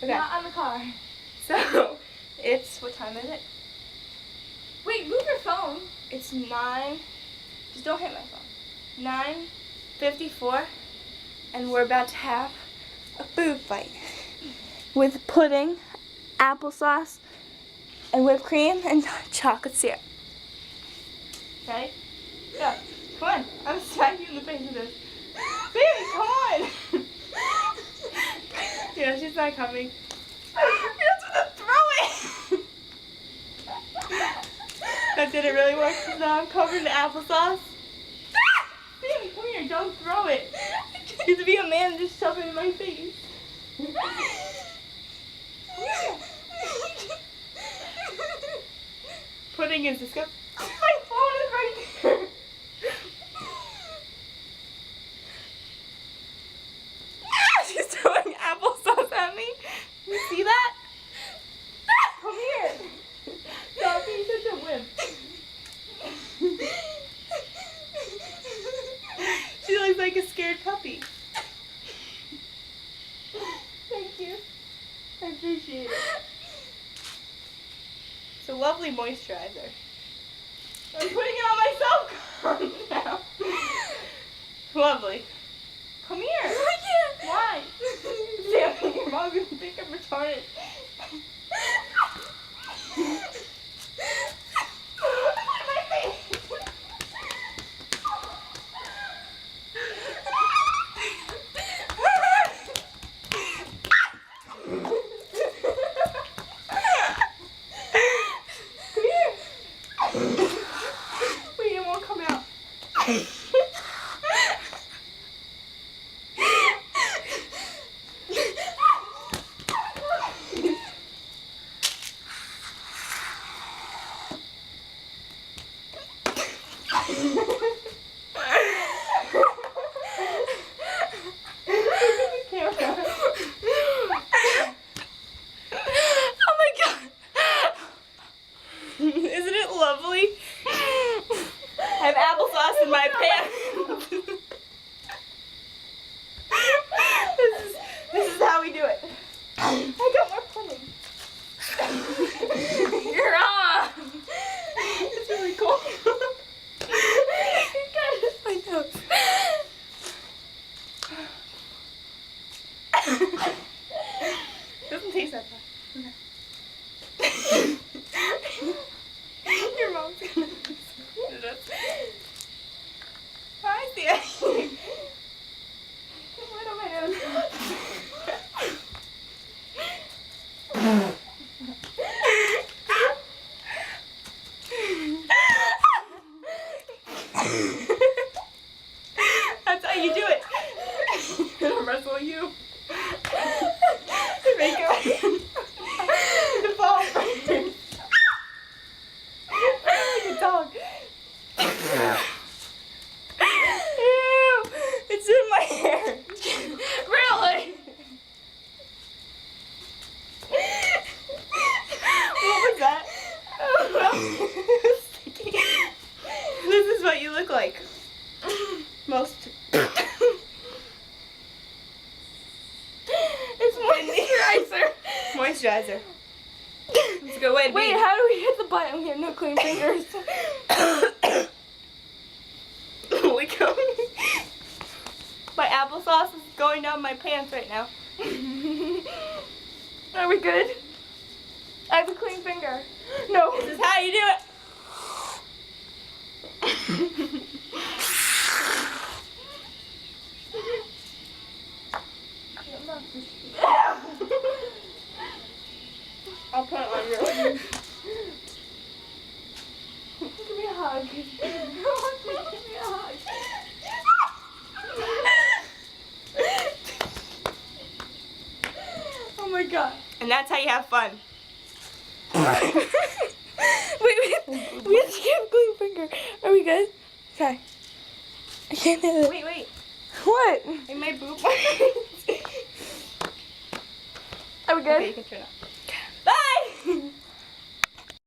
Okay. Not on the car. So, it's, what time is it? Wait, move your phone. It's 9, just don't hit my phone. 9:54, and we're about to have a food fight. With pudding, applesauce, and whipped cream, and chocolate syrup. Okay? Go. Come on. I'm gonna smack you in the face with this. Baby, come on! Yeah, she's not coming. You're just gonna throw it! That didn't really work, because now I'm covered in applesauce. Baby, come here, don't throw it. You have to be a man and just shove it in my face. Pudding is disgusting. My phone is right there. She's throwing applesauce at me. You see that? Come here. Stop being such a wimp. She looks like a scared puppy. Thank you. I appreciate it. It's a lovely moisturizer. I'm putting it on myself. Calm down. Lovely. Come here. I can't. Why? Damn, your mom's gonna think I'm retarded. Wait, it won't come out. Oh my god. Isn't it lovely? I have applesauce in my pants. This is how we do it. I got more pudding. You're on. It's really cold. It got my nose. Doesn't taste that bad. Your mom's gonna listen to this. Hi, Thea. What am I That's how you do it. I'm gonna wrestle you. Make it the ball first. Like a dog. Ew, it's in my hair. Really? What was that? This is what you look like. Most. It's moisturizer. Moisturizer. It's a good way to Wait, how do we hit the button? We have no clean fingers. Holy cow. My applesauce is going down my pants right now. Are we good? I have a clean finger. No. This is how you do it. I'll put it on you. Give me a hug. Give me a hug. Oh my god. And that's how you have fun. Wait, we have to get a clean finger. Are we good? Okay. I can't do it. Wait. What? In my boob. Are we good? Okay, you can turn it off.